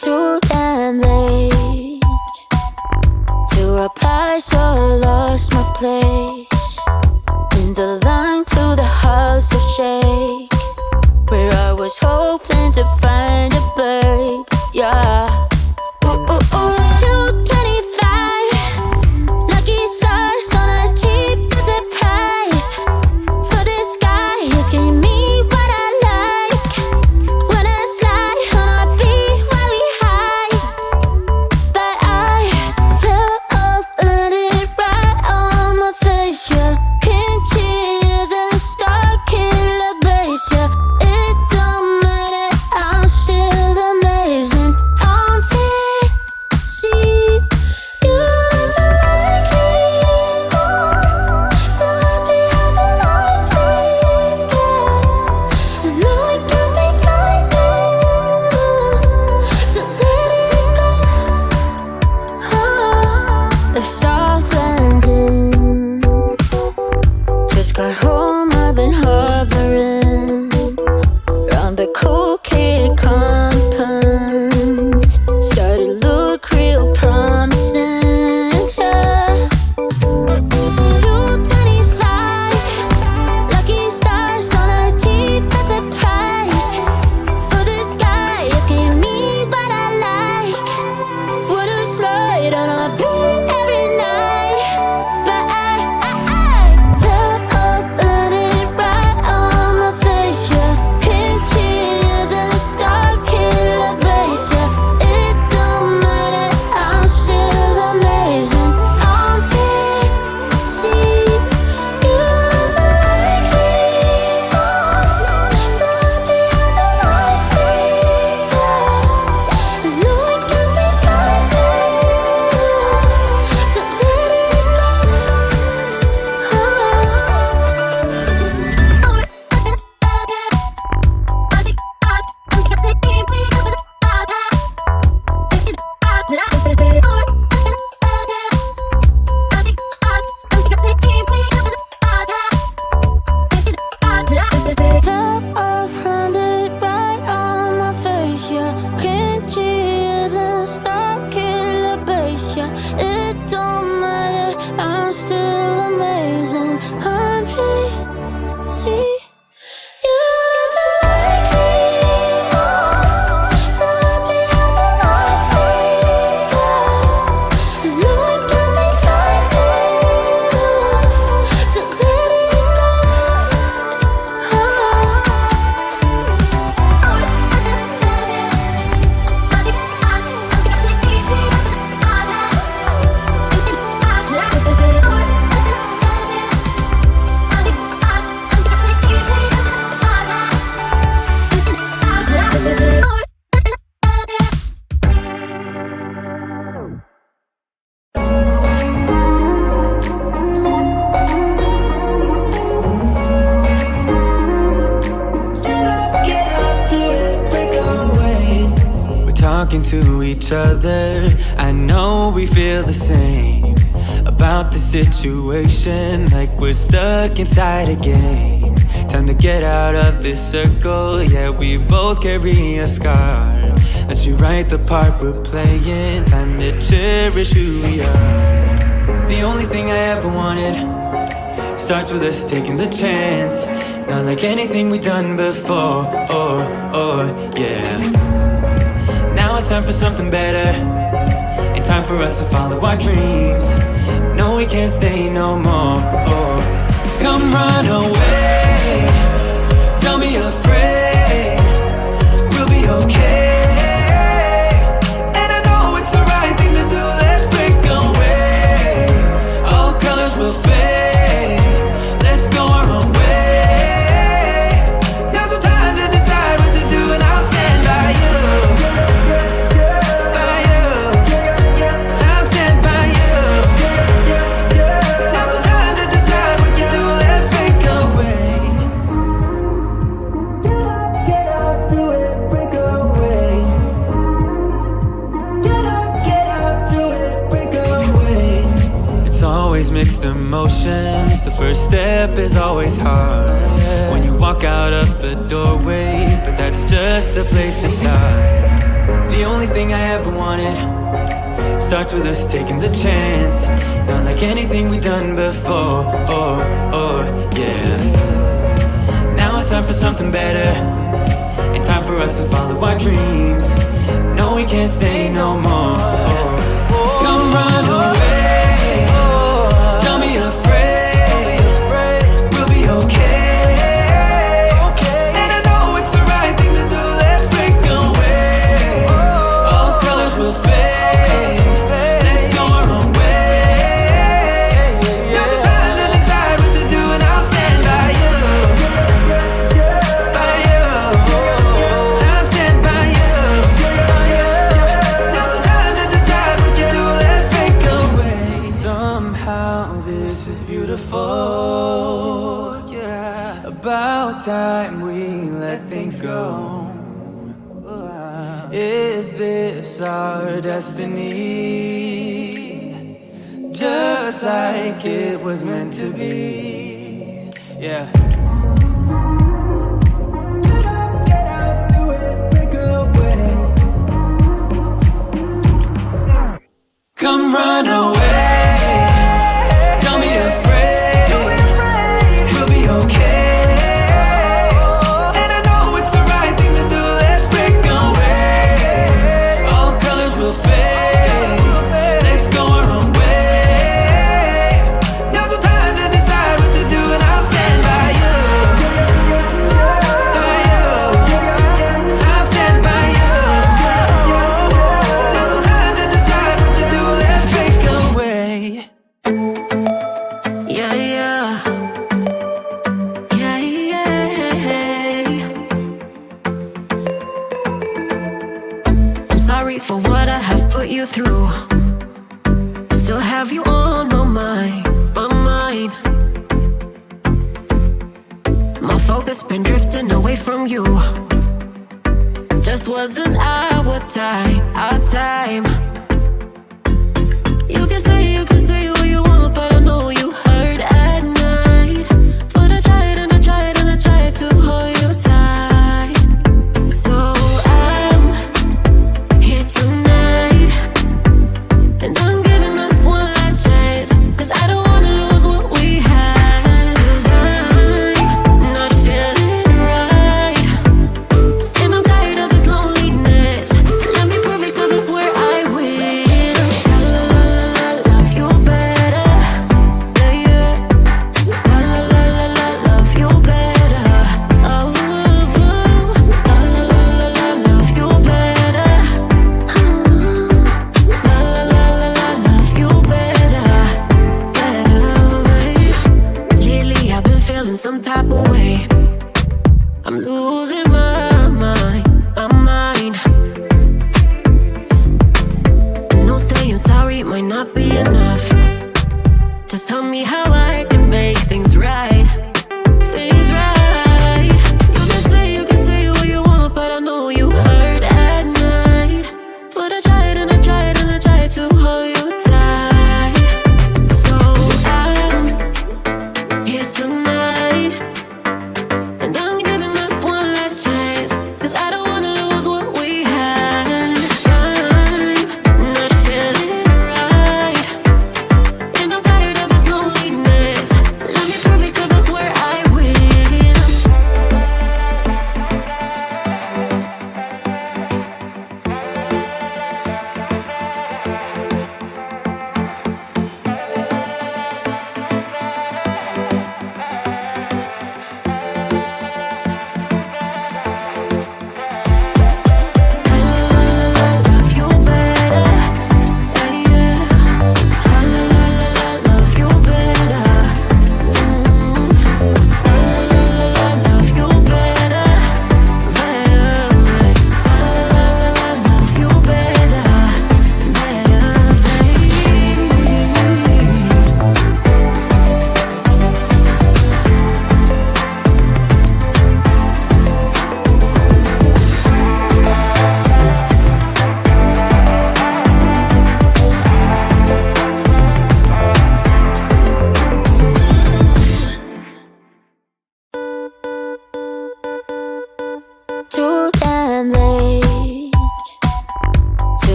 too damn late to reply, so I lost my place in the line to the house of shake, where I was hoping to find a babe, yeah. Ooh, ooh, ooh, 225 lucky stars on a cheap visit price, for this guy is giving me what I like. When I slide on a beat while we high, but I fell off, landed right on my face, yeah. Can't hear the star killer bass, yeah. It don't matter, I'm still amazing. I'm fancy, you look like me more, so happy how the lights make it. I know it can be frightening to let it go. The south landing, just got home, I've been hovering around the cool kid compound. Started to look real promising, yeah. 225 lucky stars on a cheap visit price, for this guy is giving me what I like. Would've slide on a beat every night, but I fell off, landed right on my face, yeah. Can't hear the star killer bass, yeah. It don't matter, I'm still amazing. I'm fancy, you look like me more, so happy how the lights make it. I know it can be frightening to let it Fell off, landed right on my face, yeah. Can't hear the star killer bass, yeah. It don't matter, I'm still amazing. I'm fancy, you look like me more, so happy how the lights make it. I know it can be frightening to let it We're talking to each other, I know we feel the same about the situation, like we're stuck inside a game. Time to get out of this circle, yeah, we both carry a scar. Let's rewrite the part we're playing, time to cherish who we are. The only thing I ever wanted starts with us taking the chance, not like anything we've done before, yeah. Now it's time for something better, and time for us to follow our dreams. No, we can't stay no more, come run away, don't be afraid, we'll be okay. And I know it's the right thing to do, let's break away. All colors will fade, let's go our own way. Now's the time to decide what to do, and I'll stand by you, by you. I'll stand by you. Now's the time to decide what to do, let's break away. Get up, do it, break away. Get up, do it, break away. It's always mixed emotions, the first step is always hard. When you walk out of the doorway, but that's just the place to start. The only thing I ever wanted starts with us taking the chance. Not like anything we've done before, yeah. Now it's time for something better, and time for us to follow our dreams. No, we can't stay no more. Come run away, don't be afraid, we'll be okay. And I know it's the right thing to do, let's break away. All colors will fade, let's go our own way. Now's the time to decide what to do, and I'll stand by you, by you. I'll stand by you. Now's the time to decide what to do, let's break away. Somehow this is beautiful, yeah. About time we let things go. Is this our destiny? Just like it was meant to be, yeah. Get out, do it, break away. Come run away, don't be afraid, we'll be okay. And I know it's the right thing to do, let's break away. All colors will fade, let's go our own way. Now's the time to decide what to do, and I'll stand by you, by you. I'll stand by you. Now's the time to decide what to do, let's break away. Yeah, yeah. Yeah, yeah. I'm sorry for what I have put you through. Still have you on my mind, my mind. My focus been drifting away from you. Just wasn't our time, our time. You can say what you want, but I know you hurt at night. But I tried and I tried and I tried to hold you tight. So I'm here tonight, and I'm giving us one last chance, 'cause I don't wanna lose what we had. 'Cause I'm not feeling right, and I'm tired of this loneliness. Let me prove it, 'cause I swear I will. Love you better, yeah, yeah. Love you better, oh, love you better, love you better, Lately I've been feeling some type of way. I'm losing my mind, my mind. I know saying sorry might not be enough. Just tell me how I can make things right, things right. You can say what you want, but I know you hurt at night. But I tried and I tried and I tried to hold you tight. So I'm here tonight, and I'm giving us one last chance, 'cause I don't wanna lose what we had. I'm not feeling right, and I'm tired of this loneliness. Let me prove it, 'cause I swear I will. Love you better, yeah, yeah. Love you better, love you better, love you better,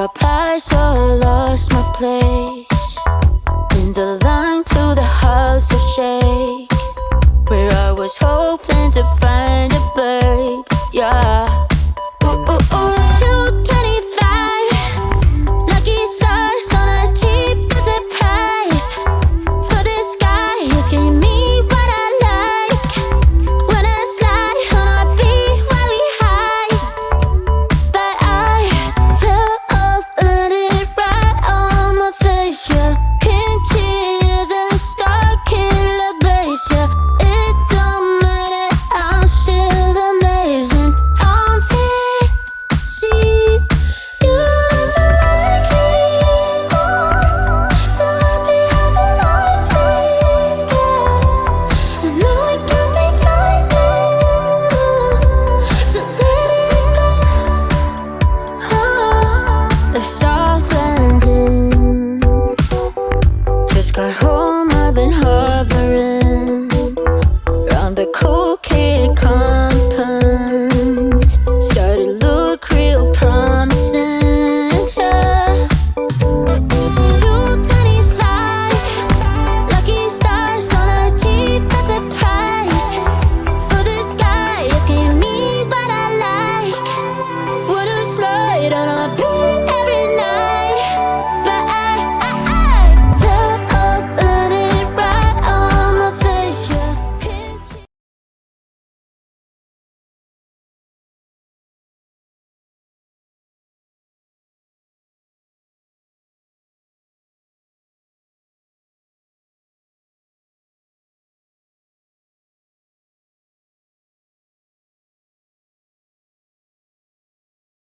reply, so I lost my place in the line to the house of shade.